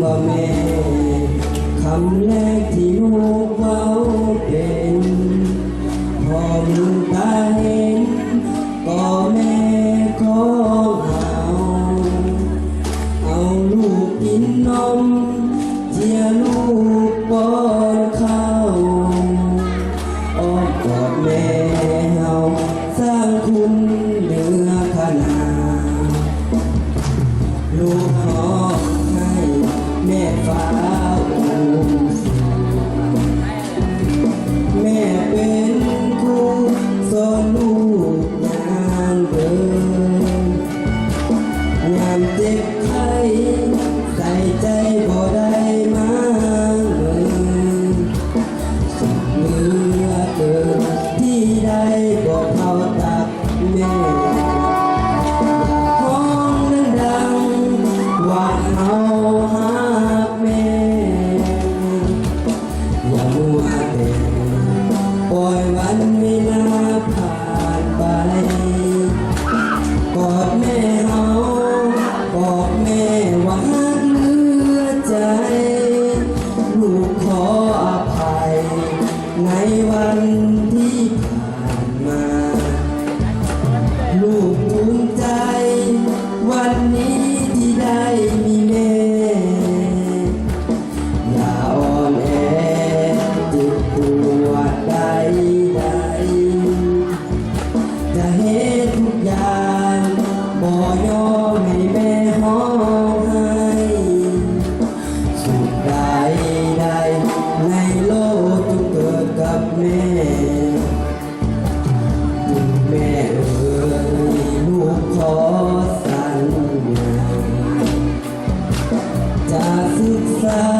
ว่าแม่คำแรกที่ลูกเว้าเป็นพอมือตาเห็นก็แม่ของเอาลูกกินนมเจียลูกป้อนข้าวอ้อมกอดแม่เฮาสร้างคุณเหนือขนาดลูกขอให้แม่ฟ้าอุ้มแม่เป็นครูสอนลูกยามเดินยามเจ็บไข้ใส่ใจบ่ได้มาสุดเมื่อเกิดที่ได้บอกเขาตักแม่ห้องดังๆว่าเอาหาแม่อย่ามัวแต่ปล่อยวันเวลาผ่านไปกอดแม่เฮาบอกแม่ว่ารักเหลือใจลูกขออภัยในวันที่ผ่านมาลูกภูมิใจวันนี้ที่ได้มีแม่อย่าอ่อนแอเจ็บปวดใดจะเฮ็ดทุกอย่างบ่ยอมให้แม่ห้องไห้สุขใดในโลกจงเกิดกับแม่แม่เอ๋ยลูกขอสัญญาจะศึกษา